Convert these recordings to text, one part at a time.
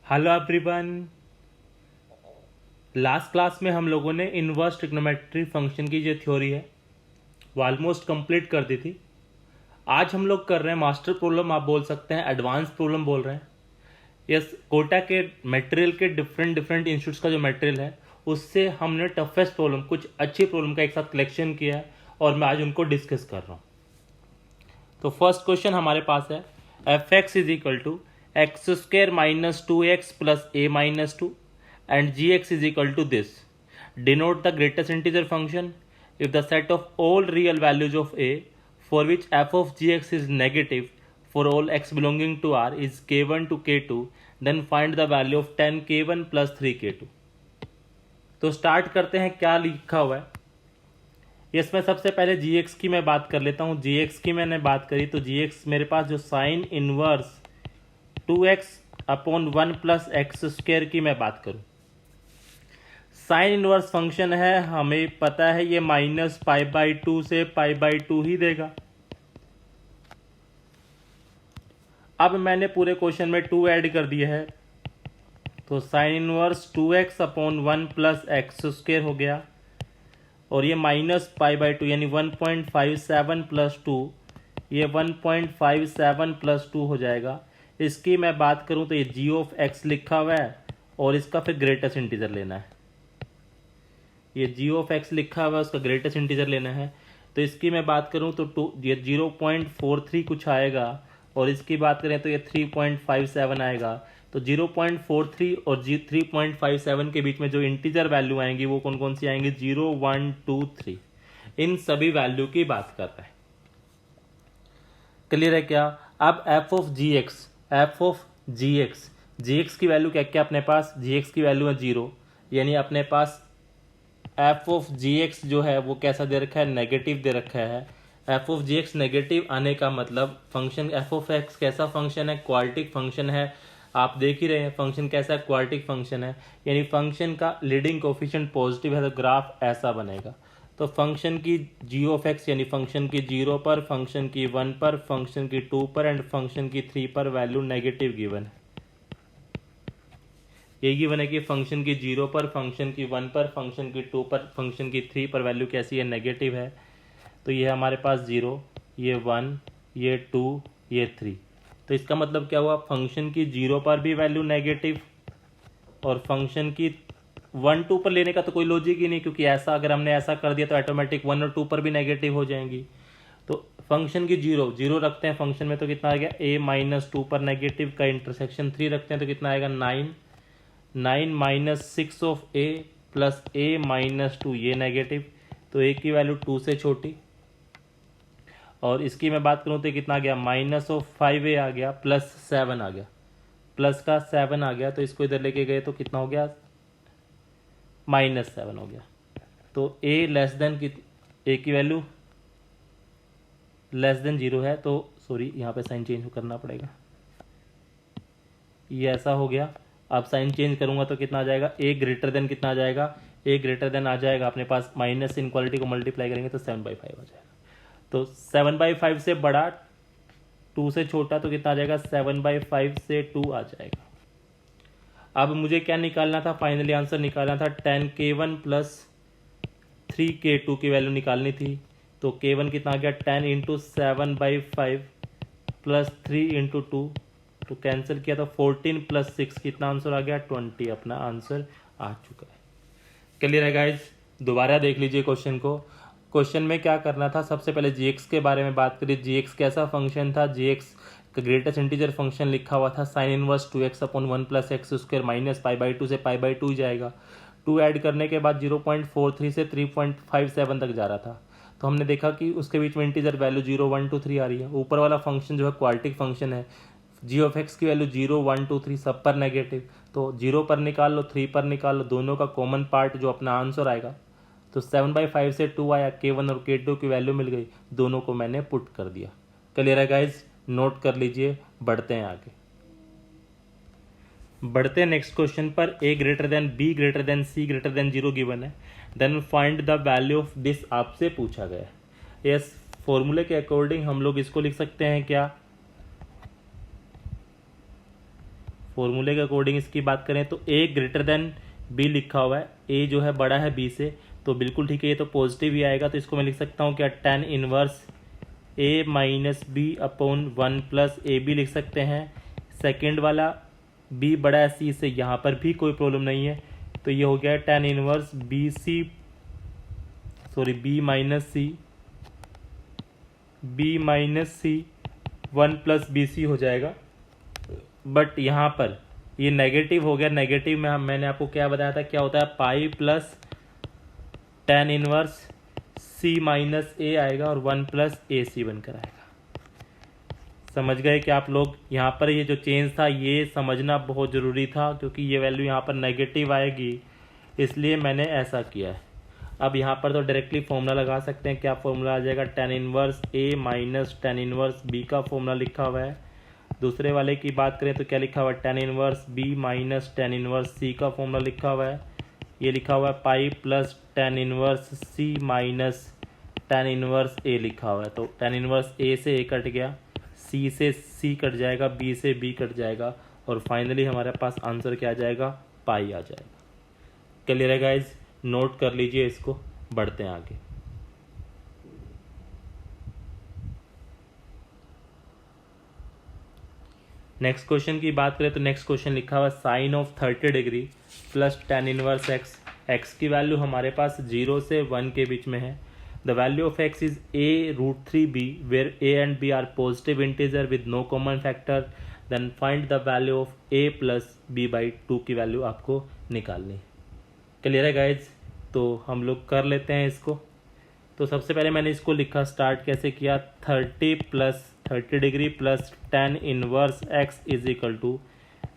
Hello everyone. Last class में हम लोगों ने इनवर्स ट्रिग्नोमेट्री फंक्शन की जो थ्योरी है वो ऑलमोस्ट कंप्लीट कर दी थी। आज हम लोग कर रहे हैं मास्टर प्रॉब्लम, आप बोल सकते हैं एडवांस प्रॉब्लम बोल रहे हैं। यस, कोटा के मटेरियल के डिफरेंट इंस्टीट्यूट्स का जो मटेरियल है उससे हमने टफेस्ट प्रॉब्लम, कुछ अच्छी प्रॉब्लम का एक साथ कलेक्शन किया है और मैं आज उनको डिस्कस कर रहा हूँ। तो फर्स्ट क्वेश्चन हमारे पास है f x is equal to x square minus 2x plus a minus 2 and gx is equal to this. Denote the greatest integer function if the set of all real values of a for which f of gx is negative for all x belonging to R is k1 to k2, then find the value of 10 k1 plus 3 k2. तो start करते हैं, क्या लिखा हुआ है इसमें। सबसे पहले gx की मैं बात कर लेता हूँ। gx की मैंने बात करी तो gx मेरे पास जो sine inverse 2x upon 1 plus x square की मैं बात करूँ, साइन इनवर्स फंक्शन है, हमें पता है ये माइनस पाई बाई 2 से पाई बाई 2 ही देगा। अब मैंने पूरे क्वेश्चन में 2 ऐड कर दिया है तो sine inverse 2x upon 1 plus x square हो गया और ये माइनस पाई बाई 2 यानी 1.57 प्लस 2, ये 1.57 प्लस 2 हो जाएगा। इसकी मैं बात करूं तो ये जी ऑफ एक्स लिखा हुआ है और इसका फिर ग्रेटेस्ट इंटीजर लेना है। ये जी ऑफ एक्स लिखा हुआ है, उसका ग्रेटेस्ट इंटीजर लेना है। तो इसकी मैं बात करूं तो ये 0.43 कुछ आएगा और इसकी बात करें तो ये 3.57 आएगा। तो 0.43 और 3.57 के बीच में जो इंटीजर वैल्यू आएंगी वो कौन कौन सी आएंगी, 0, 1, 2, 3, इन सभी वैल्यू की बात कर रहा है। क्लियर है क्या? अब f of g x, g x की वैल्यू क्या क्या अपने पास, जी एक्स की वैल्यू है 0, यानी अपने पास एफ ऑफ जी एक्स जो है वो कैसा दे रखा है, नेगेटिव दे रखा है। F of g x negative आने का मतलब फंक्शन एफ ऑफ एक्स कैसा फंक्शन है, क्वाड्रेटिक फंक्शन है। आप देख ही रहे हैं फंक्शन कैसा है, क्वाड्रेटिक फंक्शन है, यानी फंक्शन का लीडिंग कोफिशिएंट पॉजिटिव है तो ग्राफ ऐसा बनेगा। तो फंक्शन की जी ऑफ एक्स यानी फंक्शन की 0 पर, फंक्शन की 1 पर, फंक्शन की 2 पर एंड फंक्शन की 3 पर वैल्यू नेगेटिव गिवन है। ये गिवन है कि फंक्शन की 0 पर, फंक्शन की 1 पर, फंक्शन की 2 पर, फंक्शन की 3 पर वैल्यू कैसी है, नेगेटिव है। तो ये हमारे पास 0, ये 1, ये 2, ये 3। तो इसका मतलब क्या हुआ, फंक्शन की 0 पर भी वैल्यू नेगेटिव और फंक्शन की 1, 2 पर लेने का तो कोई लॉजिक ही नहीं, क्योंकि ऐसा अगर हमने ऐसा कर दिया तो ऑटोमेटिक 1 और 2 पर भी नेगेटिव हो जाएंगी। तो फंक्शन की 0 रखते हैं फंक्शन में तो कितना आ गया, a माइनस 2 पर नेगेटिव का इंटरसेक्शन 3 रखते हैं तो कितना आएगा 9 minus 6 of a plus a minus 2, ये नेगेटिव, तो a की वैल्यू 2 से छोटी। और इसकी मैं बात करूँ तो कितना आ गया, माइनस ऑफ 5a आ गया प्लस 7 आ गया, प्लस का 7 आ गया, तो इसको इधर लेके गए तो कितना हो गया, -7 हो गया। तो a लेस देन a की वैल्यू लेस देन 0 है, तो सॉरी यहाँ पे साइन चेंज करना पड़ेगा, ये ऐसा हो गया। अब साइन चेंज करूंगा तो कितना आ जाएगा, a ग्रेटर देन कितना आ जाएगा, a ग्रेटर देन आ जाएगा अपने पास, माइनस इनक्वालिटी को मल्टीप्लाई करेंगे तो 7/5 आ जाएगा। तो 7/5 से बड़ा 2 से छोटा तो कितना आ जाएगा, 7/5 से 2 आ जाएगा। अब मुझे क्या निकालना था, फाइनली आंसर निकालना था 10k1 प्लस 3k2 की वैल्यू निकालनी थी। तो k1 कितना आ गया, 10 इंटू 7/5 प्लस 3 इंटू 2, तो कैंसिल किया तो 14 प्लस 6 कितना आंसर आ गया, 20 अपना आंसर आ चुका है। क्लियर है गाइज? दोबारा देख लीजिए क्वेश्चन को। क्वेश्चन में क्या करना था, सबसे पहले जीएक्स के बारे में बात करिए। जीएक्स कैसा फंक्शन था, जीएक्स का ग्रेटेस्ट इंटीजर फंक्शन लिखा हुआ था sine inverse 2x upon 1 plus x square minus pi by 2 से पाई बाई 2 जाएगा। 2 ऐड करने के बाद 0.43 से 3.57 तक जा रहा था, तो हमने देखा कि उसके बीच में इंटीजर वैल्यू 0, 1, 2, 3 आ रही है। ऊपर वाला फंक्शन जो है क्वाड्रेटिक फंक्शन है, जी ऑफ एक्स की वैल्यू 0, 1, 2, 3 सब पर नेगेटिव, तो 0 पर निकाल लो, 3 पर निकाल लो, दोनों का कॉमन पार्ट जो अपना आंसर आएगा। तो 7/5 से 2 आया, k1 और k2 की वैल्यू मिल गई, दोनों को मैंने पुट कर दिया। क्लियर है गाइज? नोट कर लीजिए, बढ़ते हैं आगे। बढ़ते हैं नेक्स्ट क्वेश्चन पर। a greater than b greater than c greater than 0 given है, then find the value of this आपसे पूछा गया है। यस, फॉर्मूले के अकॉर्डिंग हम लोग इसको लिख सकते हैं क्या, फॉर्मूले के अकॉर्डिंग इसकी बात करें तो ए ग्रेटर देन बी लिखा हुआ है, ए जो है बड़ा है बी से, तो बिल्कुल ठीक है, ये तो पॉजिटिव ही आएगा। तो इसको मैं लिख सकता हूँ क्या, tan inverse a minus b upon 1 plus a b लिख सकते हैं। सेकेंड वाला बी बड़ा है सी से, यहाँ पर भी कोई प्रॉब्लम नहीं है, तो ये हो गया tan inverse B C, sorry B minus C 1 plus B C हो जाएगा। बट यहाँ पर ये नेगेटिव हो गया, नेगेटिव में मैंने आपको क्या बताया था, क्या होता है pi plus tan inverse C minus ए आएगा और 1 प्लस ए सी बनकर आएगा। समझ गए कि आप लोग, यहाँ पर ये जो चेंज था ये समझना बहुत ज़रूरी था, क्योंकि ये वैल्यू यहाँ पर नेगेटिव आएगी, इसलिए मैंने ऐसा किया है। अब यहाँ पर तो डायरेक्टली फॉर्मूला लगा सकते हैं, क्या फॉर्मूला आ जाएगा, tan inverse a minus tan inverse B का फॉर्मूला लिखा हुआ है। दूसरे वाले की बात करें तो क्या लिखा हुआ है, tan inverse B minus tan inverse C का फॉर्मूला लिखा हुआ है। ये लिखा हुआ है pi plus tan inverse C minus tan inverse A लिखा हुआ है। तो tan इनवर्स ए से ए कट गया, सी से सी कट जाएगा, बी से बी कट जाएगा, और फाइनली हमारे पास आंसर क्या आ जाएगा, पाई आ जाएगा। क्लियर है गाइज, नोट कर लीजिए इसको, बढ़ते हैं आगे। नेक्स्ट क्वेश्चन की बात करें तो नेक्स्ट क्वेश्चन लिखा हुआ sine of 30 degree plus tan inverse x. X की वैल्यू हमारे पास 0 से 1 के बीच में है। The value of x is a√3b where a and b are positive integer with no common factor. Then find the value of a plus b/2 की value आपको निकालनी है। क्लियर है गाइज, तो हम लोग कर लेते हैं इसको। तो सबसे पहले मैंने इसको लिखा, स्टार्ट कैसे किया, 30 degree plus tan inverse x is equal to,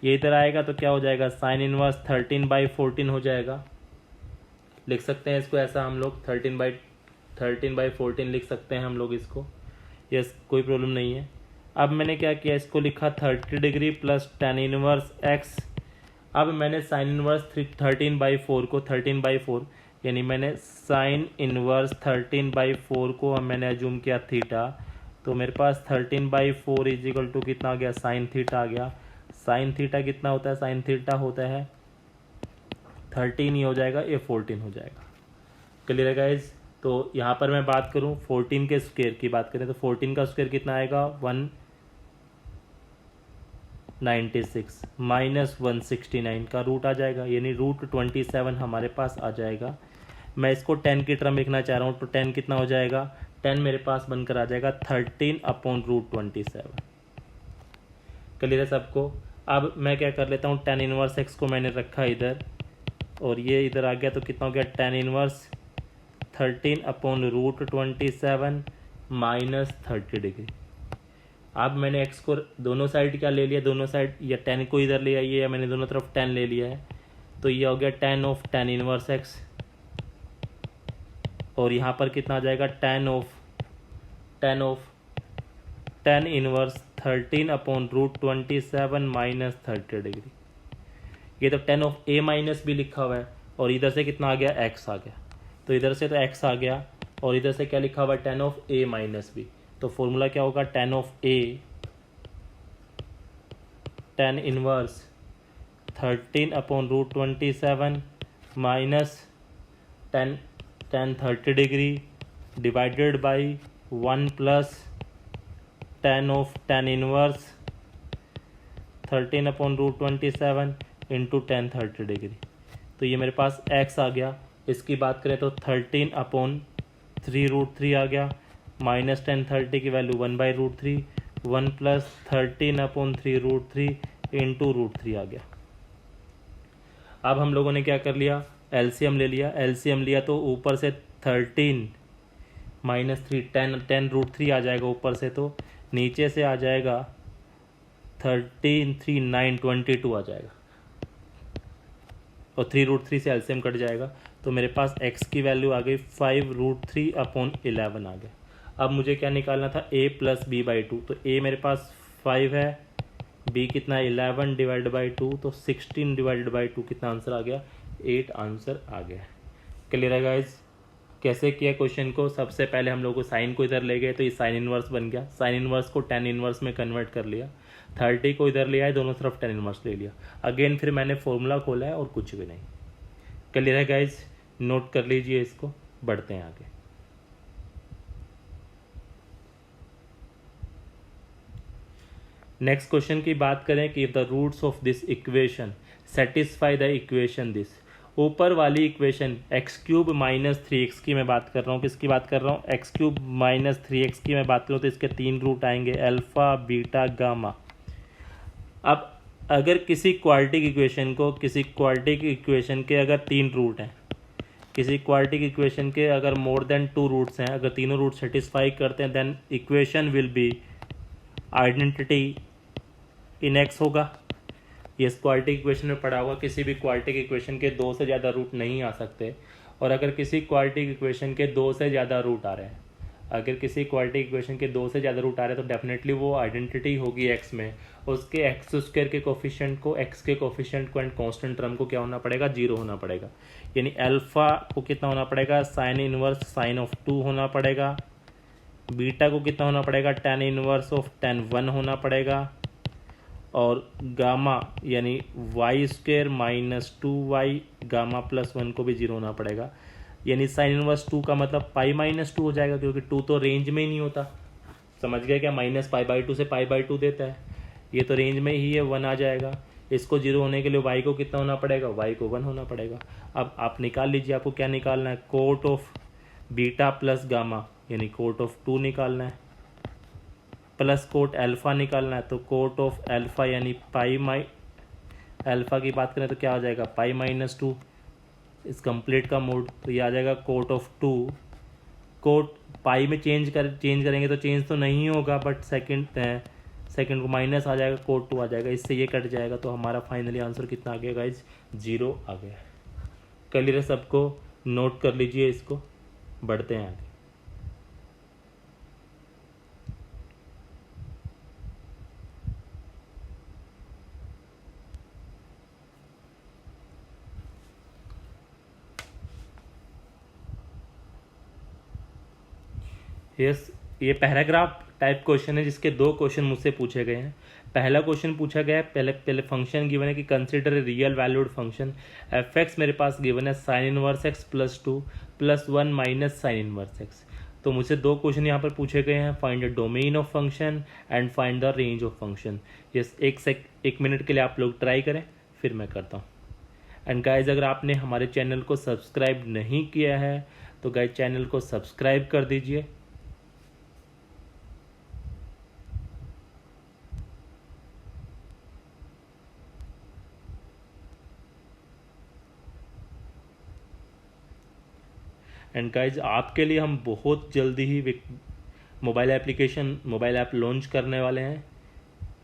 ये इधर आएगा तो क्या हो जाएगा, साइन इनवर्स 13/14 हो जाएगा। लिख सकते हैं इसको ऐसा हम लोग, 13/14 लिख सकते हैं हम लोग इसको, यस कोई प्रॉब्लम नहीं है। अब मैंने क्या किया, इसको लिखा 30 degree plus tan inverse x. अब मैंने साइन इनवर्स 13/4 को 13/4 यानी मैंने साइन इनवर्स 13/4 को हम मैंने अज्यूम किया थीटा, तो मेरे पास 13/4 इज इक्वल टू कितना आ गया, साइन थीटा आ गया। साइन थीटा कितना होता है, साइन थीटा होता है 13 ही हो जाएगा, ये 14 हो जाएगा। क्लियर है गाइज, तो यहाँ पर मैं बात करूँ 14 के स्क्वायर की बात करें तो 14 का स्क्वायर कितना आएगा, 196 माइनस 169 का रूट आ जाएगा, यानी √27 हमारे पास आ जाएगा। मैं इसको 10 की टर्म लिखना चाह रहा हूँ, तो 10 कितना हो जाएगा, 10 मेरे पास बनकर आ जाएगा 13/√27। क्लियर है सबको। अब मैं क्या कर लेता हूँ, tan इनवर्स एक्स को मैंने रखा इधर और ये इधर आ गया, तो कितना हो गया, tan इनवर्स 13/√27 माइनस 30 डिग्री। अब मैंने x को दोनों साइड क्या ले लिया, दोनों साइड या tan को इधर ले आइए, या मैंने दोनों तरफ tan ले लिया है, तो ये हो गया tan of tan inverse x, और यहाँ पर कितना आ जाएगा, tan इनवर्स 13/√27 माइनस 30 डिग्री। ये तो tan of a minus b लिखा हुआ है, और इधर से कितना आ गया, x आ गया, तो इधर से तो x आ गया, और इधर से क्या लिखा हुआ है, tan of a minus b. तो फॉर्मूला क्या होगा, tan of a tan inverse 13/√27 minus tan 30 degree divided by 1 plus tan of tan inverse 13/√27 into tan 30 degree. तो ये मेरे पास x आ गया। इसकी बात करें तो 13/3√3 आ गया, माइनस tan 30 की वैल्यू 1/√3, 1 प्लस 13/3√3 इंटू √3 आ गया। अब हम लोगों ने क्या कर लिया, एलसीएम ले लिया। एलसीएम लिया तो ऊपर से 13 माइनस 3 10√3 आ जाएगा ऊपर से, तो नीचे से आ जाएगा 13 3 9 22 आ जाएगा, और 3√3 से एलसीएम कट जाएगा, तो मेरे पास x की वैल्यू आ गई 5√3/11 आ गया। अब मुझे क्या निकालना था, a प्लस b/2, तो a मेरे पास 5 है, b कितना है 11 डिवाइड बाई 2, तो 16 डिवाइडेड बाई 2 कितना आंसर आ गया, 8 आंसर आ गया। क्लियर है गाइज। कैसे किया क्वेश्चन को, सबसे पहले हम लोग को साइन को इधर ले गए तो ये साइन इनवर्स बन गया, साइन इनवर्स को tan इनवर्स में कन्वर्ट कर लिया, 30 को इधर ले आए, दोनों तरफ tan इनवर्स ले लिया। अगेन फिर मैंने फॉर्मूला खोला है और कुछ भी नहीं। क्लियर है गाइज? नोट कर लीजिए इसको, बढ़ते हैं आगे। नेक्स्ट क्वेश्चन की बात करें कि if the roots of this equation satisfy the equation this. ऊपर वाली equation x cube minus 3x की मैं बात कर रहा हूँ, किसकी बात कर रहा हूँ? एक्स क्यूब माइनस 3x की मैं बात करूँ तो इसके 3 रूट आएंगे, अल्फा बीटा गामा। अब अगर किसी क्वाड्रेटिक इक्वेशन के अगर 3 रूट हैं, किसी क्वाड्रेटिक इक्वेशन के अगर मोर देन 2 रूट्स हैं, अगर तीनों रूट सेटिस्फाई करते हैं, then equation will be identity in x होगा। ये क्वाड्रेटिक इक्वेशन में पढ़ा हुआ, किसी भी क्वाड्रेटिक इक्वेशन के 2 से ज़्यादा रूट नहीं आ सकते। और अगर किसी क्वाड्रेटिक इक्वेशन के 2 से ज़्यादा रूट आ रहे हैं, अगर किसी क्वाड्रेटिक इक्वेशन के 2 से ज़्यादा रूट आ रहे हैं तो डेफिनेटली वो आइडेंटिटी होगी एक्स में। उसके एक्स स्क्वायर के कोफिशिएंट को, एक्स के कोफिशिएंट को एंड कांस्टेंट टर्म को क्या होना पड़ेगा? 0 होना पड़ेगा। यानी अल्फा को कितना होना पड़ेगा? साइन इनवर्स साइन ऑफ 2 होना पड़ेगा। बीटा को कितना होना पड़ेगा? tan इनवर्स ऑफ tan 1 होना पड़ेगा। और गामा यानी y square minus 2y gamma plus 1 को भी 0 होना पड़ेगा। यानी साइन इनवर्स 2 का मतलब पाई माइनस 2 हो जाएगा, क्योंकि 2 तो रेंज में ही नहीं होता। समझ गए क्या? माइनस पाई/2 से पाई/2 देता है, ये तो रेंज में ही है, 1 आ जाएगा। इसको 0 होने के लिए y को कितना होना पड़ेगा? y को 1 होना पड़ेगा। अब आप निकाल लीजिए, आपको क्या निकालना है? Cot of beta plus gamma यानी कोट ऑफ 2 निकालना है, प्लस कोट अल्फा निकालना है। तो कोट ऑफ अल्फा यानी अल्फा की बात करें तो क्या आ जाएगा? पाई-2 इस कंप्लीट का मोड। तो ये आ जाएगा कोट ऑफ 2। कोट पाई में चेंज करेंगे तो चेंज तो नहीं होगा, बट सेकंड को माइनस आ जाएगा, कोट 2 आ जाएगा, इससे ये कट जाएगा। तो हमारा फाइनली आंसर कितना आ गया गाइज? 0 आ गया। क्लियर है सबको? नोट कर लीजिए इसको, बढ़ते हैं आगे। यस, ये पैराग्राफ टाइप क्वेश्चन है जिसके 2 क्वेश्चन मुझसे पूछे गए हैं। पहला क्वेश्चन पूछा गया है, पहले फंक्शन गिवन है कि consider a real valued function F x. मेरे पास गिवन है sine inverse x plus 2 plus 1 minus sine inverse x. तो मुझसे 2 क्वेश्चन यहाँ पर पूछे गए हैं, find the domain of function and find the range of function. Yes, एक मिनट के लिए आप लोग ट्राई करें, फिर मैं करता हूँ। एंड गाइज, अगर आपने हमारे चैनल को सब्सक्राइब नहीं किया है तो गाइज चैनल को सब्सक्राइब कर दीजिए। एंड गाइज, आपके लिए हम बहुत जल्दी ही मोबाइल ऐप लॉन्च करने वाले हैं,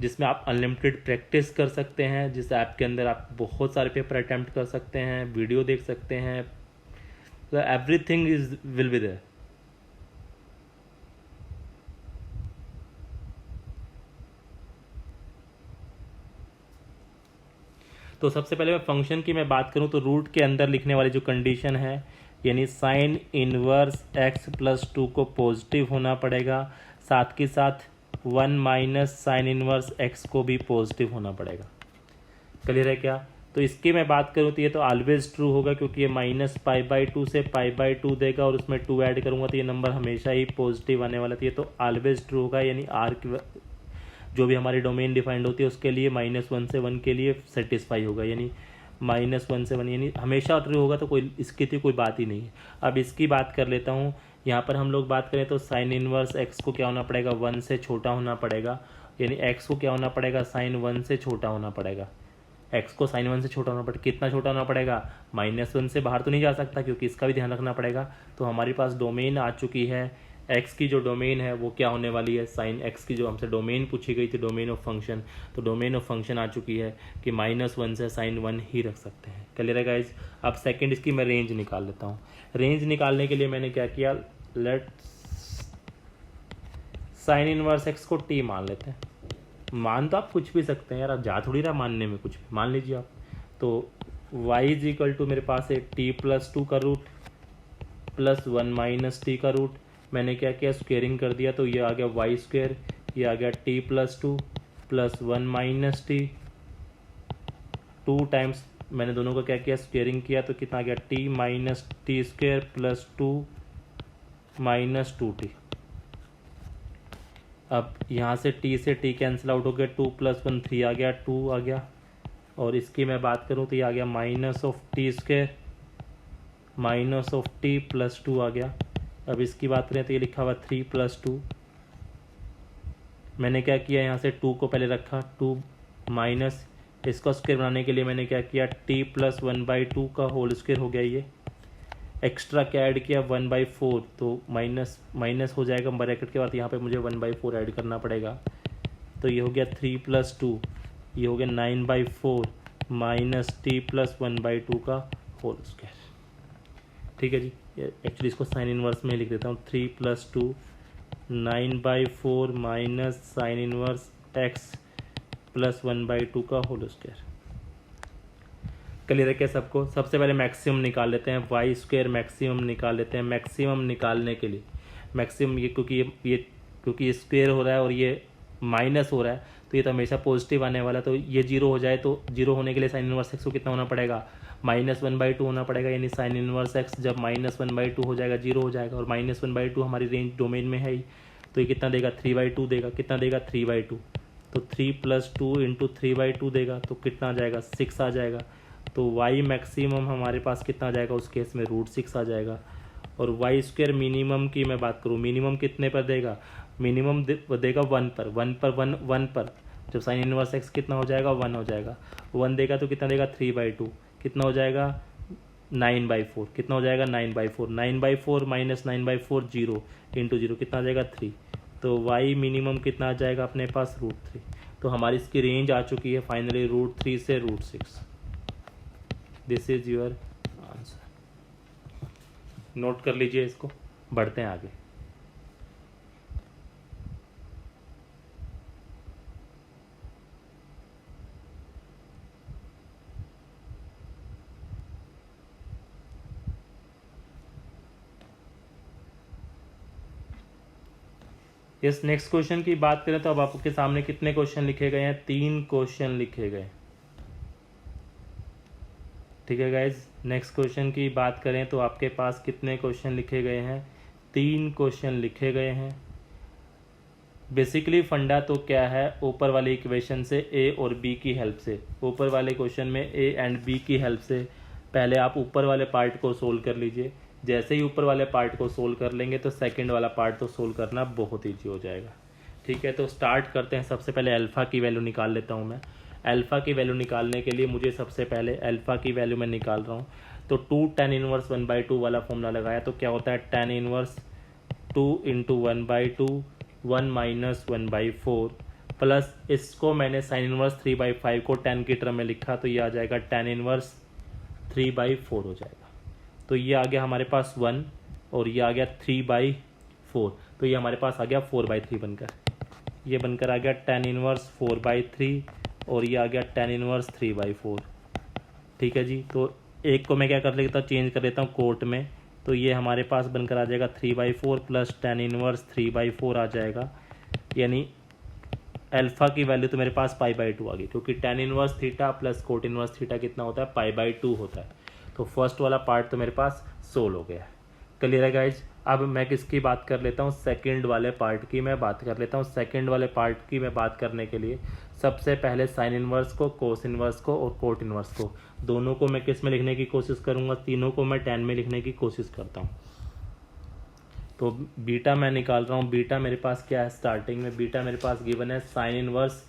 जिसमें आप अनलिमिटेड प्रैक्टिस कर सकते हैं। जिस ऐप के अंदर आप बहुत सारे पेपर अटेम्प्ट कर सकते हैं, वीडियो देख सकते हैं, तो एवरीथिंग विल बी देयर। तो सबसे पहले मैं फंक्शन की मैं बात करूं तो रूट के अंदर लिखने वाली जो कंडीशन है, यानी साइन इनवर्स एक्स प्लस 2 को पॉजिटिव होना पड़ेगा, साथ के साथ 1 माइनस साइन इनवर्स एक्स को भी पॉजिटिव होना पड़ेगा। क्लियर है क्या? तो इसकी मैं बात करूँ तो ये तो ऑलवेज ट्रू होगा, क्योंकि ये माइनस पाई/2 से पाई/2 देगा और उसमें 2 ऐड करूँगा तो ये नंबर हमेशा ही पॉजिटिव आने वाला था। ये तो ऑलवेज ट्रू होगा, यानी आर की जो भी हमारी डोमेन डिफाइंड होती है उसके लिए -1 से 1 के लिए सेटिस्फाई होगा, यानी -1 से 1 यानी हमेशा ट्रू होगा। तो कोई इसकी तो कोई बात ही नहीं है। अब इसकी बात कर लेता हूँ। यहाँ पर हम लोग बात करें तो साइन इनवर्स एक्स को क्या होना पड़ेगा? 1 से छोटा होना पड़ेगा, यानी एक्स को क्या होना पड़ेगा? साइन 1 से छोटा होना पड़ेगा। एक्स को साइन 1 से छोटा होना पड़ेगा। कितना छोटा होना पड़ेगा? -1 से बाहर तो नहीं जा सकता, क्योंकि इसका भी ध्यान रखना पड़ेगा। तो हमारे पास डोमेन आ चुकी है, एक्स की जो डोमेन है वो क्या होने वाली है? साइन एक्स की जो हमसे डोमेन पूछी गई थी, डोमेन ऑफ फंक्शन, तो डोमेन ऑफ फंक्शन आ चुकी है कि -1 से साइन 1 ही रख सकते हैं। क्लियर है गाइज? अब सेकंड इसकी मैं रेंज निकाल लेता हूँ। रेंज निकालने के लिए मैंने क्या किया, लेट साइन इनवर्स एक्स को टी मान लेते हैं। मान तो आप कुछ भी सकते हैं यार, आप जा थोड़ी रहा मानने में, कुछ भी मान लीजिए आप। तो y इज इक्वल टू मेरे पास है t+2 का रूट प्लस 1 माइनस टी का रूट। मैंने क्या किया, स्क्वेयरिंग कर दिया, तो ये आ गया y स्क्वेयर, ये आ गया t+2 plus 1 minus T, 2 times मैंने दोनों को क्या किया, स्क्वेयरिंग किया, तो कितना आ गया, T minus T square plus 2 minus 2t। अब यहाँ से t से t कैंसिल आउट हो गया, 2 + 1 3 आ गया, 2 आ गया। और इसकी मैं बात करूँ तो ये आ गया minus of T square minus of T plus 2 आ गया। अब इसकी बात करें तो ये लिखा हुआ 3 + 2। मैंने क्या किया, यहाँ से 2 को पहले रखा, 2 माइनस इसका स्क्वायर बनाने के लिए मैंने क्या किया, t + 1/2 का होल स्क्वायर हो गया। ये एक्स्ट्रा क्या ऐड किया, 1/4, तो माइनस माइनस हो जाएगा ब्रैकेट के बाद, यहाँ पे मुझे 1/4 ऐड करना पड़ेगा। तो ये हो गया 3 + 2, ये हो गया 9/4 माइनस t + 1/2 का होल स्क्वायर। ठीक है जी, एक्चुअली इसको साइन इनवर्स में लिख देता हूँ, 3 + 2 9/4 माइनस साइन इनवर्स x + 1/2 का होल स्क्वायर। क्लियर है क्या सबको? सबसे पहले मैक्सिमम निकाल लेते हैं, वाई स्क्वायर मैक्सिमम निकाल लेते हैं। मैक्सिमम निकालने के लिए मैक्सिमम ये क्योंकि ये स्क्वायर हो रहा है और ये माइनस हो रहा है, तो ये तो हमेशा पॉजिटिव आने वाला है। तो ये 0 हो जाए, तो 0 होने के लिए साइन इनवर्स एक्स को कितना होना पड़ेगा, -1/2 होना पड़ेगा। यानी साइन इनवर्स एक्स जब -1/2 हो जाएगा 0 हो जाएगा, और -1/2 हमारी रेंज डोमेन में है ही, तो ये कितना देगा, 3/2 देगा। कितना देगा, 3/2। तो 3 + 2 × 3/2 देगा, तो कितना आ जाएगा, 6 आ जाएगा। तो y मैक्सिमम हमारे पास कितना आ जाएगा, उस केस में √6 आ जाएगा। और वाई स्क्वायर मिनिमम की मैं बात करूँ, मिनिमम कितने पर देगा, मिनिमम देगा 1 पर, 1 पर जब साइन इनवर्स एक्स कितना हो जाएगा, 1 हो जाएगा। 1 देगा तो कितना देगा, 3/2, कितना हो जाएगा, 9/4, कितना हो जाएगा, 9/4, 9/4 माइनस 9/4 0 × 0 कितना आ जाएगा, 3। तो y मिनिमम कितना आ जाएगा अपने पास, √3। तो हमारी इसकी रेंज आ चुकी है फाइनली √3 से √6। This is your answer. Note कर लीजिए इसको, बढ़ते हैं आगे। इस नेक्स्ट क्वेश्चन की बात करें तो अब आपके सामने कितने क्वेश्चन लिखे गए हैं, 3 क्वेश्चन लिखे गए। ठीक है गाइज, नेक्स्ट क्वेश्चन की बात करें तो आपके पास कितने क्वेश्चन लिखे गए हैं, 3 क्वेश्चन लिखे गए हैं। बेसिकली फंडा तो क्या है, ऊपर वाले इक्वेशन से ए और बी की हेल्प से, ऊपर वाले क्वेश्चन में ए एंड बी की हेल्प से पहले आप ऊपर वाले पार्ट को सोल्व कर लीजिए। जैसे ही ऊपर वाले पार्ट को सोल्व कर लेंगे तो सेकंड वाला पार्ट तो सोल्व करना बहुत ईजी हो जाएगा। ठीक है, तो स्टार्ट करते हैं। सबसे पहले अल्फ़ा की वैल्यू निकाल लेता हूँ मैं। अल्फ़ा की वैल्यू निकालने के लिए मुझे सबसे पहले अल्फ़ा की वैल्यू मैं निकाल रहा हूँ, तो 2 tan 1 1/2 वाला फॉर्मूला लगाया, तो क्या होता है, tan 1 2 × 1/2 1 - 1/4 प्लस इसको मैंने sin 1 3/5 को tan की टर्म में लिखा, तो ये आ जाएगा tan 1 3/4 हो जाएगा। तो ये आ गया हमारे पास 1 और ये आ गया 3/4, तो ये हमारे पास आ गया 4/3 बनकर, ये बनकर आ गया tan 1 4/3 और ये आ गया tan 1 3/4। ठीक है जी, तो एक को मैं क्या कर लेता हूँ, चेंज कर लेता हूँ कोट में, तो ये हमारे पास बनकर आ जाएगा 3/4 प्लस tan 1 3/4 आ जाएगा। यानी अल्फ़ा की वैल्यू तो मेरे पास π/2 आ गई, क्योंकि tan 1 theta plus coat 1 theta कितना होता है, π/2 होता है। तो फर्स्ट वाला पार्ट तो मेरे पास सोल्व हो गया है। क्लियर है गाइज? अब मैं किसकी बात कर लेता हूँ, सेकंड वाले पार्ट की मैं बात कर लेता हूँ। सेकंड वाले पार्ट की मैं बात करने के लिए सबसे पहले साइन इनवर्स को, कोस इनवर्स को और कोट इनवर्स को, दोनों को मैं किस में लिखने की कोशिश करूँगा, तीनों को मैं tan में लिखने की कोशिश करता हूँ। तो बीटा मैं निकाल रहा हूँ। बीटा मेरे पास क्या है, स्टार्टिंग में बीटा मेरे पास गिवन है sine inverse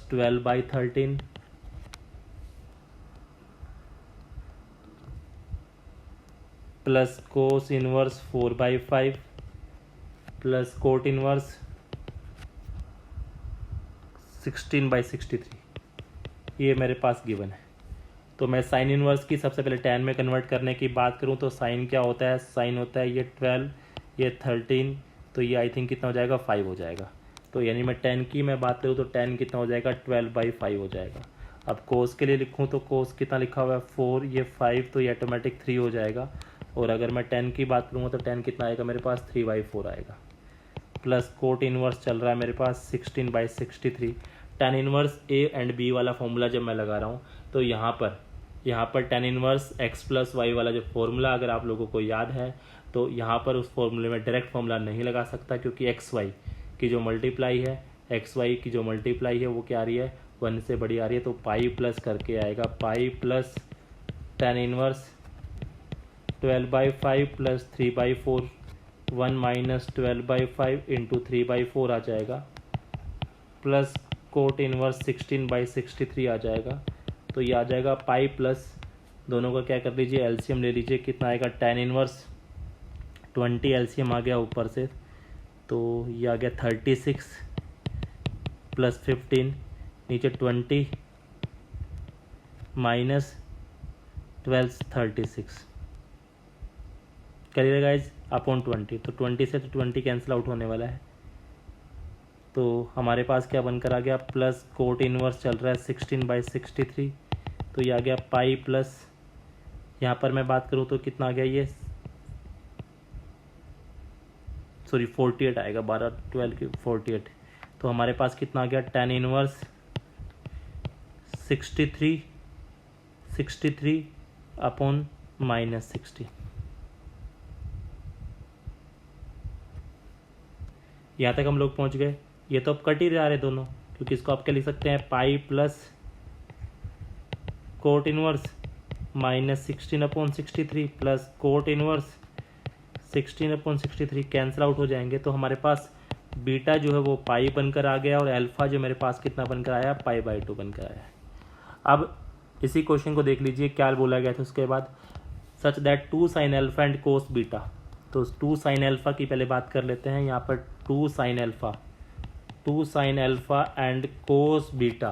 12/13 plus cos inverse 4/5 plus cot inverse 16/63, ये मेरे पास गिवन है। तो मैं साइन इनवर्स की सबसे पहले tan में कन्वर्ट करने की बात करूं तो साइन क्या होता है, साइन होता है ये 12, ये 13, तो ये आई थिंक कितना हो जाएगा, 5 हो जाएगा। तो यानी मैं tan की मैं बात करूं तो tan कितना हो जाएगा, 12/5 हो जाएगा। अब कोस के लिए लिखूं तो कोस कितना लिखा हुआ है 4, ये 5, तो ये ऑटोमेटिक 3 हो जाएगा। और अगर मैं tan की बात करूँगा तो tan कितना आएगा मेरे पास, 3/4 आएगा। प्लस कोट इनवर्स चल रहा है मेरे पास 16/63। Tan inverse a and b वाला फॉर्मूला जब मैं लगा रहा हूँ तो यहाँ पर tan inverse x plus y वाला जो फॉर्मूला अगर आप लोगों को याद है तो यहाँ पर उस फॉर्मूले में डायरेक्ट फॉर्मूला नहीं लगा सकता, क्योंकि एक्स वाई की जो मल्टीप्लाई है वो क्या आ रही है, 1 से बड़ी आ रही है। तो पाई प्लस करके आएगा pi plus tan inverse 12/5 plus 3/4, 1 minus 12/5 into 3/4 आ जाएगा, प्लस कोट इनवर्स 16/63 आ जाएगा। तो ये आ जाएगा पाई प्लस, दोनों का क्या कर लीजिए एलसीएम ले लीजिए, कितना आएगा टेन इनवर्स 20 एलसीएम आ गया ऊपर से, तो ये आ गया 36 प्लस 15, नीचे 20 माइनस 12 36 करिएगा गाइज अपॉन 20। तो 20 से तो 20 कैंसिल आउट होने वाला है, तो हमारे पास क्या बनकर आ गया, प्लस कोट इनवर्स चल रहा है 16/63, तो ये आ गया पाई प्लस, यहाँ पर मैं बात करूँ तो कितना आ गया ये, सॉरी 48 आएगा, 12 12 की 48। तो हमारे पास कितना आ गया टेन इनवर्स 63 अपॉन -60। यहाँ तक हम लोग पहुँच गए। ये तो अब कट ही जा रहे दोनों, क्योंकि इसको आप क्या लिख सकते हैं, pi plus cot inverse -16/63 plus cot inverse 16/63 cancel out हो जाएंगे। तो हमारे पास बीटा जो है वो पाई बनकर आ गया, और अल्फा जो मेरे पास कितना बनकर आया, पाई/2 बनकर आया। अब इसी क्वेश्चन को देख लीजिए क्या बोला गया था उसके बाद, such that 2 sin alpha and cos beta. तो 2 sin अल्फा की पहले बात कर लेते हैं। यहाँ पर 2 sin alpha and cos beta,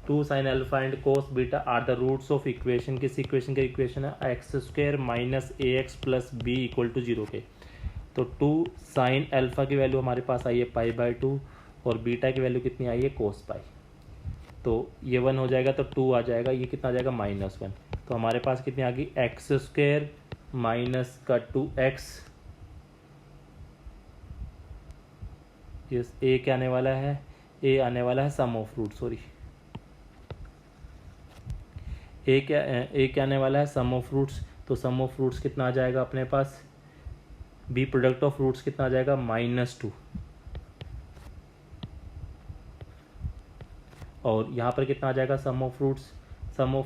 2 sin alpha and cos beta are the roots of equation. किस इक्वेशन का इक्वेशन है, x² minus ax plus b equal to 0 के। तो 2 sin अल्फा की वैल्यू हमारे पास आई है पाई/2 और बीटा की वैल्यू कितनी आई है कोस पाई। तो ये 1 हो जाएगा तो 2 आ जाएगा, ये कितना आ जाएगा -1। तो हमारे पास कितनी आ गई x² माइनस का 2x, यस ए क्या आने वाला है, ए आने वाला है सम ऑफ रूट, सॉरी ए क्या आने वाला है सम ऑफ रूट्स। तो सम ऑफ रूट्स कितना आ जाएगा अपने पास, बी प्रोडक्ट ऑफ रूट्स कितना आ जाएगा -2, और यहाँ पर कितना आ जाएगा सम ऑफ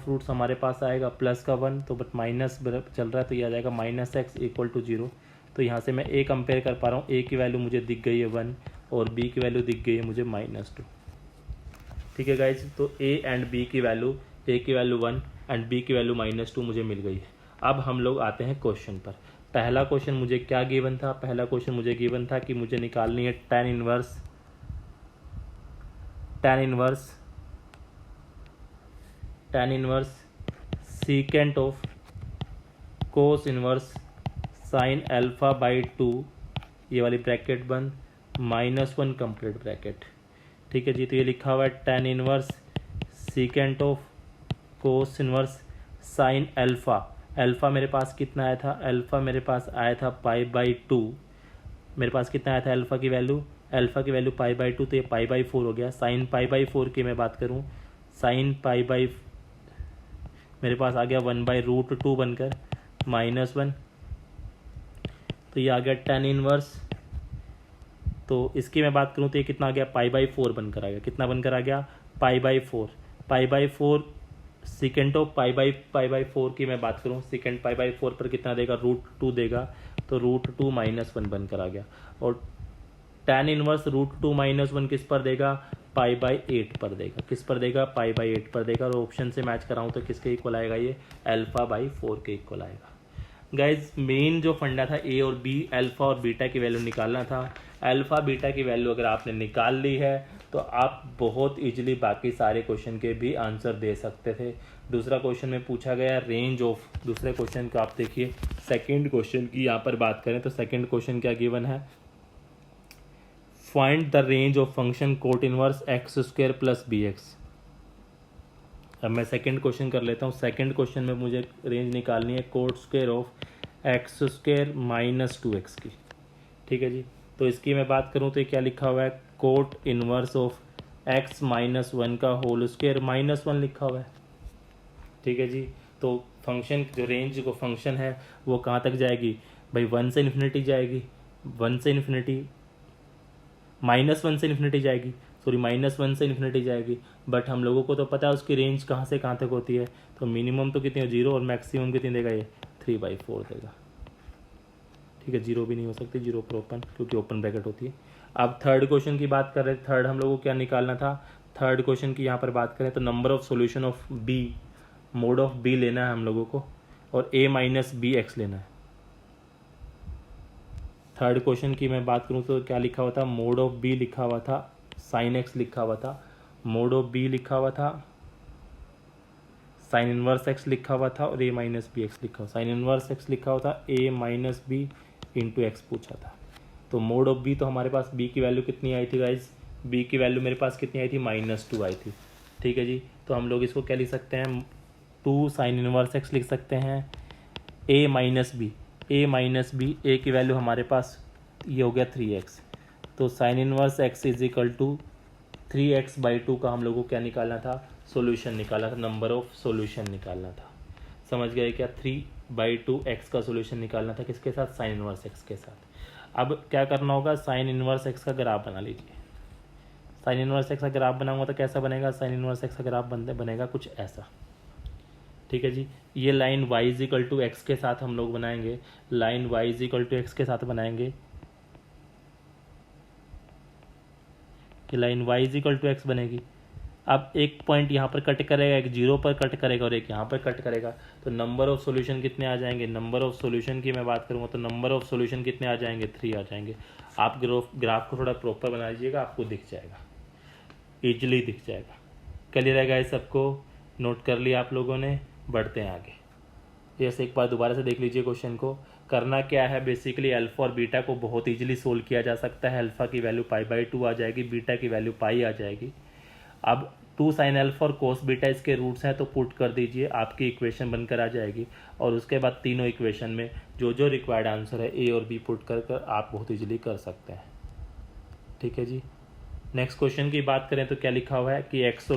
रूट्स हमारे पास आएगा प्लस का 1, तो बट माइनस चल रहा है तो ये आ जाएगा -x इक्वल टू 0। तो यहाँ से मैं ए कंपेयर कर पा रहा हूँ, ए की वैल्यू मुझे दिख गई है 1 और बी की वैल्यू दिख गई है मुझे -2। ठीक है गाइज, तो ए एंड बी की वैल्यू, ए की वैल्यू 1 एंड बी की वैल्यू -2 मुझे मिल गई है। अब हम लोग आते हैं क्वेश्चन पर। पहला क्वेश्चन मुझे क्या गिवन था, पहला क्वेश्चन मुझे गिवन था कि मुझे निकालनी है tan inverse secant of cos inverse sine अल्फा/2, ये वाली ब्रैकेट बंद, -1 कंप्लीट ब्रैकेट। ठीक है जी, तो ये लिखा हुआ है tan inverse secant of cos inverse sine alpha मेरे पास कितना आया था, अल्फा मेरे पास आया था पाई/2, मेरे पास कितना आया था अल्फा की वैल्यू पाई/2, तो ये पाई/4 हो गया। साइन पाई/4 की मैं बात करूँ, साइन पाई/, मेरे पास आ गया 1/√2 बनकर -1, तो ये आ गया tan इनवर्स। तो इसकी मैं बात करूँ तो ये कितना आ गया पाई/4 बनकर आ गया, कितना बनकर आ गया पाई/4 सेकेंड ऑफ पाई/4 की मैं बात करूँ, सेकेंड पाई/4 पर कितना देगा √2 देगा, तो √2 -1 बनकर आ गया। और tan इनवर्स √2 -1 किस पर देगा, पाई/8 पर देगा, किस पर देगा पाई/8 पर देगा। और ऑप्शन से मैच कराऊँ तो किसके इक्वल आएगा, ये अल्फा/4 के इक्वल आएगा। गाइज मेन जो फंडा था ए और बी, अल्फा और बीटा की वैल्यू निकालना था। अल्फा बीटा की वैल्यू अगर आपने निकाल ली है तो आप बहुत इजीली बाकी सारे क्वेश्चन के भी आंसर दे सकते थे। दूसरा क्वेश्चन में पूछा गया रेंज ऑफ, दूसरे क्वेश्चन को आप देखिए, सेकंड क्वेश्चन की यहाँ पर बात करें तो सेकंड क्वेश्चन क्या गिवन है, find the range of function cot inverse x² plus bx। अब मैं सेकंड क्वेश्चन कर लेता हूँ। सेकंड क्वेश्चन में मुझे रेंज निकालनी है coat square of x² - 2x की। ठीक है जी, तो इसकी मैं बात करूँ तो ये क्या लिखा हुआ है, cot inverse of x minus one का होल स्क्वायर माइनस वन लिखा हुआ है। ठीक है जी। तो फंक्शन जो रेंज को फंक्शन है वो कहाँ तक जाएगी भाई, वन से इन्फिनिटी जाएगी, वन से इन्फिनिटी, माइनस वन से इन्फिनिटी जाएगी, सॉरी माइनस वन से इन्फिनिटी जाएगी। बट हम लोगों को तो पता है उसकी रेंज कहाँ से कहाँ तक होती है, तो मिनिमम तो कितनी, जीरो, और मैक्सिमम कितनी देगा, ये 3/4 देगा। ठीक है, जीरो भी नहीं हो सकती, जीरो पर ओपन, क्योंकि ओपन ब्रैकेट होती है। अब थर्ड क्वेश्चन की बात कर रहे थे, थर्ड हम लोगों को क्या निकालना था, थर्ड क्वेश्चन की यहाँ पर बात करें तो number of solution of b, mod of b लेना है हम लोगों को, और a माइनस बी एक्स लेना है। थर्ड क्वेश्चन की मैं बात करूँ तो क्या लिखा हुआ था, मोड ऑफ बी लिखा हुआ था, साइन एक्स लिखा हुआ था, मोड ऑफ बी लिखा हुआ था, साइन इनवर्स एक्स लिखा हुआ था, और a माइनस बी एक्स लिखा हुआ, साइन इनवर्स एक्स लिखा हुआ था, a minus b into x पूछा था। तो मोड ऑफ बी, तो हमारे पास b की वैल्यू कितनी आई थी गाइज, b की वैल्यू मेरे पास कितनी आई थी, -2 आई थी। ठीक है जी। तो हम लोग इसको क्या लिख सकते हैं, 2 साइन इनवर्स एक्स लिख सकते हैं, a minus B, a minus B, A की वैल्यू हमारे पास ये हो गया 3x, तो sine inverse x is equal to 3x/2 का हम लोगों को क्या निकालना था, सॉल्यूशन निकालना था, नंबर ऑफ सॉल्यूशन निकालना था। समझ गए क्या, 3/2 x का सॉल्यूशन निकालना था, किसके साथ, साइन इनवर्स x के साथ। अब क्या करना होगा, साइन इनवर्स x का ग्राफ बना लीजिए। साइन इनवर्स x का ग्राफ बनाऊंगा तो कैसा बनेगा, साइन इनवर्स x का ग्राफ बनेगा कुछ ऐसा। ठीक है जी। ये line y is equal to x के साथ हम लोग बनाएंगे, line y is equal to x के साथ बनाएंगे, कि line y is equal to x बनेगी। अब एक पॉइंट यहाँ पर कट करेगा, एक जीरो पर कट करेगा, और एक यहाँ पर कट करेगा, तो नंबर ऑफ सॉल्यूशन कितने आ जाएंगे, नंबर ऑफ सॉल्यूशन की मैं बात करूँगा तो नंबर ऑफ सॉल्यूशन कितने आ जाएंगे, 3 आ जाएंगे। आप ग्राफ को थोड़ा प्रॉपर बना लीजिएगा, आपको दिख जाएगा, ईजिली दिख जाएगा। क्लियर है गाइस सबको, नोट कर लिया आप लोगों ने, बढ़ते हैं आगे। जैसे एक बार दोबारा से देख लीजिए क्वेश्चन को। करना क्या है, बेसिकली अल्फा और बीटा को बहुत इजीली सोल्व किया जा सकता है। अल्फा की वैल्यू π/2 आ जाएगी, बीटा की वैल्यू पाई आ जाएगी। अब 2 साइन अल्फा और कोस बीटा इसके रूट्स हैं, तो पुट कर दीजिए, आपकी इक्वेशन बनकर आ जाएगी। और उसके बाद तीनों इक्वेशन में जो जो रिक्वायर्ड आंसर है ए और बी पुट कर आप बहुत इजीली कर सकते हैं। ठीक है जी। नेक्स्ट क्वेश्चन की बात करें तो क्या लिखा हुआ है कि एक्स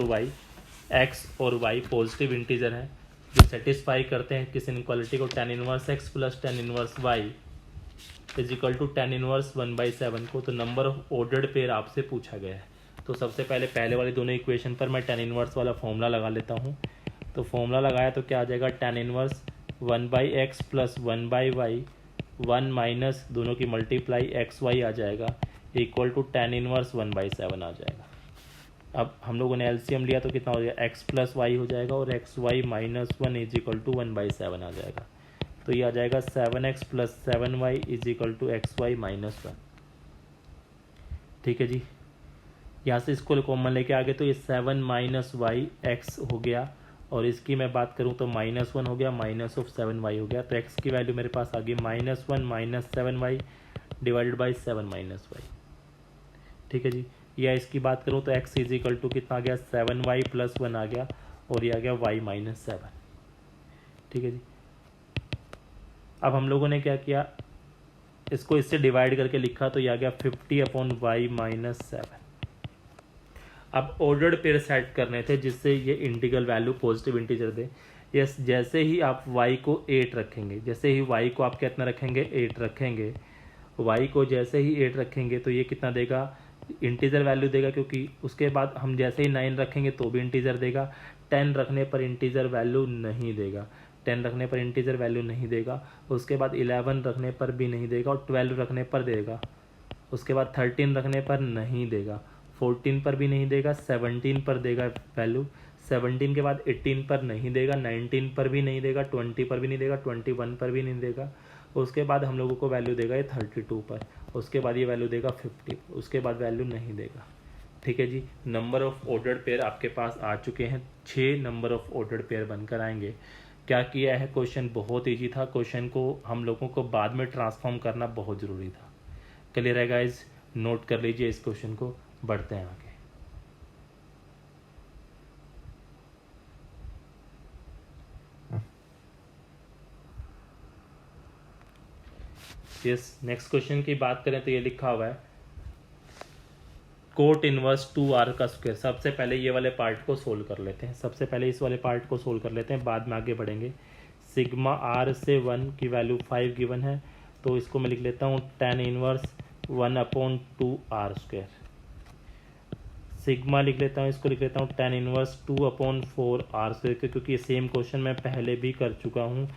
और वाई पॉजिटिव इंटीजर हैं जो सेटिस्फाई करते हैं किस इनक्वालिटी को, tan inverse x plus tan inverse y is equal to tan inverse 1/7 को। तो नंबर ऑफ ऑर्डर्ड पेयर आपसे पूछा गया है। तो सबसे पहले वाले दोनों इक्वेशन पर मैं tan इनवर्स वाला फॉर्मूला लगा लेता हूँ। तो फॉर्मूला लगाया तो क्या आ जाएगा, tan inverse 1/x plus 1/y, 1 minus दोनों की मल्टीप्लाई xy आ जाएगा, इक्वल टू tan इनवर्स 1/7 आ जाएगा। अब हम लोगों ने एलसीएम लिया तो कितना हो जाएगा, x प्लस वाई हो जाएगा, और xy minus 1 is equal to 1/7 आ जाएगा। तो ये आ जाएगा 7x plus 7y is equal to xy minus 1। ठीक है जी। यहाँ से इसको कॉमन लेके आगे तो ये 7 माइनस वाई एक्स हो गया, और इसकी मैं बात करूँ तो -1 हो गया, माइनस ऑफ 7y हो गया। तो x की वैल्यू मेरे पास आ गई -1 minus 7y divided by 7 minus y. ठीक है जी। या इसकी बात करूँ तो x इज इक्वल टू कितना आ गया, 7y प्लस 1 आ गया, और ये आ गया y माइनस 7। ठीक है जी। अब हम लोगों ने क्या किया, इसको इससे डिवाइड करके लिखा तो ये आ गया 50/y माइनस 7। अब ऑर्डर्ड पेयर सेट करने थे जिससे ये इंटीग्रल वैल्यू पॉजिटिव इंटीजर दे। यस, जैसे ही आप y को 8 रखेंगे, जैसे ही y को आप कितना रखेंगे, 8 रखेंगे, y को जैसे ही 8 रखेंगे तो ये कितना देगा, इंटीजर वैल्यू देगा, क्योंकि उसके बाद हम जैसे ही 9 रखेंगे तो भी इंटीजर देगा। 10 रखने पर इंटीजर वैल्यू नहीं देगा, 10 रखने पर इंटीजर वैल्यू नहीं देगा। उसके बाद 11 रखने पर भी नहीं देगा, और 12 रखने पर देगा। उसके बाद 13 रखने पर नहीं देगा, 14 पर भी नहीं देगा, 17 पर देगा वैल्यू, 17 के बाद 18 पर नहीं देगा, 19 पर भी नहीं देगा, 20 पर भी नहीं देगा, 21 पर भी नहीं देगा। उसके बाद हम लोगों को वैल्यू देगा ये 32 पर, उसके बाद ये वैल्यू देगा 50, उसके बाद वैल्यू नहीं देगा। ठीक है जी। नंबर ऑफ ऑर्डर्ड पेयर आपके पास आ चुके हैं, 6 नंबर ऑफ ऑर्डर्ड पेयर बनकर आएंगे। क्या किया है, क्वेश्चन बहुत ईजी था, क्वेश्चन को हम लोगों को बाद में ट्रांसफॉर्म करना बहुत ज़रूरी था। क्लियर है गाइज, नोट कर लीजिए इस क्वेश्चन को, बढ़ते हैं आगे। यस, नेक्स्ट क्वेश्चन की बात करें तो ये लिखा हुआ है कोट इनवर्स 2r का स्क्वायर। सबसे पहले ये वाले पार्ट को सोल्व कर लेते हैं, सबसे पहले इस वाले पार्ट को सोल्व कर लेते हैं, बाद में आगे बढ़ेंगे। सिग्मा r से 1 की वैल्यू 5 गिवन है, तो इसको मैं लिख लेता हूँ tan inverse 1/2r square. Sigma लिख लेता हूँ, इसको लिख लेता हूँ tan इनवर्स 2/4r स्क्वायर, क्योंकि ये सेम क्वेश्चन मैं पहले भी कर चुका हूँ।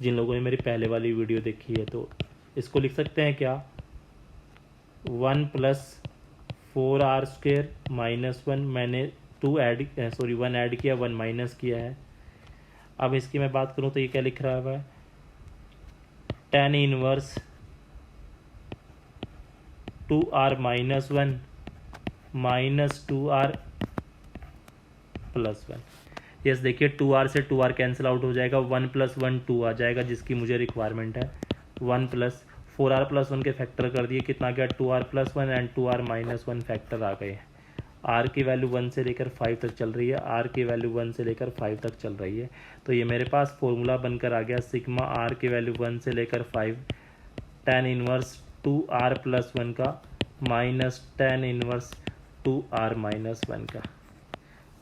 जिन लोगों ने मेरी पहले वाली वीडियो देखी है तो इसको लिख सकते हैं क्या, 1 + 4r स्क्वायर -1, मैंने 1 ऐड किया, 1 माइनस किया है। अब इसकी मैं बात करूँ तो ये क्या लिख रहा है, tan inverse 2r -1 -2r + 1। Yes, देखिए 2r से 2r कैंसिल आउट हो जाएगा, 1 + 1 2 आ जाएगा, जिसकी मुझे रिक्वायरमेंट है। 1 + 4r + 1 के फैक्टर कर दिए, कितना आ गया 2r + 1 एंड 2r - 1 फैक्टर आ गए। r की वैल्यू 1 से लेकर 5 तक चल रही है, r की वैल्यू 1 से लेकर 5 तक चल रही है। तो ये मेरे पास फॉर्मूला बनकर आ गया, सिग्मा r की वैल्यू 1 से लेकर 5 tan इनवर्स 2r + 1 का माइनस tan इनवर्स 2r - 1 का।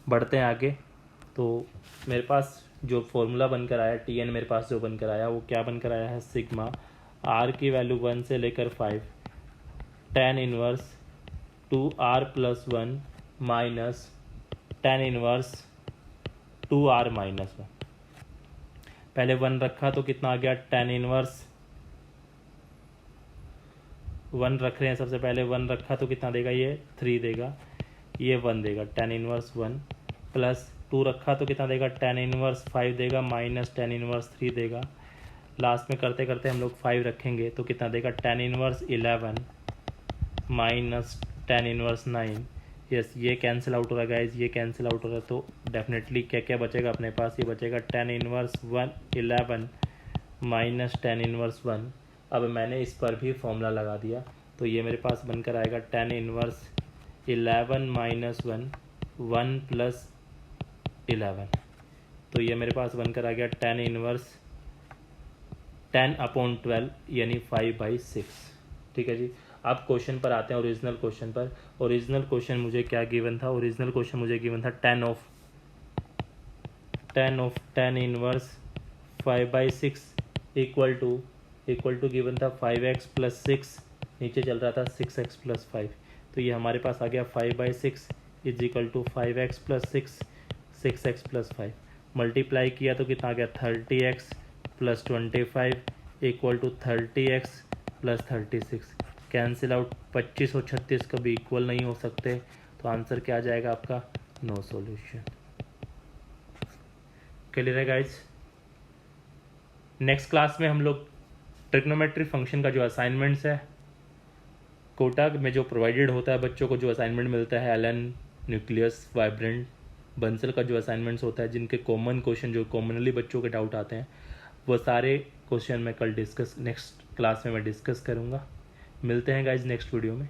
बढ़ते हैं आगे। तो मेरे पास जो फॉर्मूला बनकर आया, tn मेरे पास जो बनकर आया वो क्या बनकर आया है, सिग्मा r की वैल्यू 1 से लेकर 5 tan inverse 2r + 1 minus tan inverse 2r - 1। पहले 1 रखा तो कितना आ गया, tan इनवर्स 1 रख रहे हैं, सबसे पहले 1 रखा तो कितना देगा, ये 3 देगा, ये 1 देगा, tan इनवर्स 1 प्लस 2 रखा तो कितना देगा, tan इनवर्स 5 देगा माइनस tan इनवर्स 3 देगा। लास्ट में करते करते हम लोग 5 रखेंगे तो कितना देगा, tan inverse 11 minus tan inverse 9। Yes, ये कैंसिल आउट हो रहा है गाइज, ये कैंसिल आउट हो रहा है, तो डेफिनेटली क्या क्या बचेगा अपने पास, ये बचेगा tan inverse 11 minus tan inverse 1। अब मैंने इस पर भी फॉर्मूला लगा दिया, तो ये मेरे पास बनकर आएगा tan इनवर्स 11 - 1 + 11। तो ये मेरे पास बनकर आ गया tan इनवर्स 10/12 यानी 5/6। ठीक है जी। अब क्वेश्चन पर आते हैं, ओरिजिनल क्वेश्चन पर। ओरिजिनल क्वेश्चन मुझे क्या गिवन था, ओरिजिनल क्वेश्चन मुझे गिवन था tan of tan inverse 5/6 equal to given था 5x + 6, नीचे चल रहा था 6x + 5। तो ये हमारे पास आ गया 5/6 = 5x + 6 6x + 5। मल्टीप्लाई किया तो कितना आ गया, 30x + 25 = 30x + 36। कैंसिल आउट, 25 और 36 कभी इक्वल नहीं हो सकते, तो आंसर क्या आ जाएगा आपका, नो सॉल्यूशन। क्लियर है गाइज। नेक्स्ट क्लास में हम लोग ट्रिग्नोमेट्री फंक्शन का जो असाइनमेंट्स है, कोटा में जो प्रोवाइडेड होता है बच्चों को, जो असाइनमेंट मिलता है एलन, न्यूक्लियस, वाइब्रेंट, बंसल का जो असाइनमेंट्स होता है, जिनके कॉमन क्वेश्चन जो कॉमनली बच्चों के डाउट आते हैं, वो सारे क्वेश्चन मैं कल नेक्स्ट क्लास में मैं डिस्कस करूँगा। मिलते हैं गाइज नेक्स्ट वीडियो में।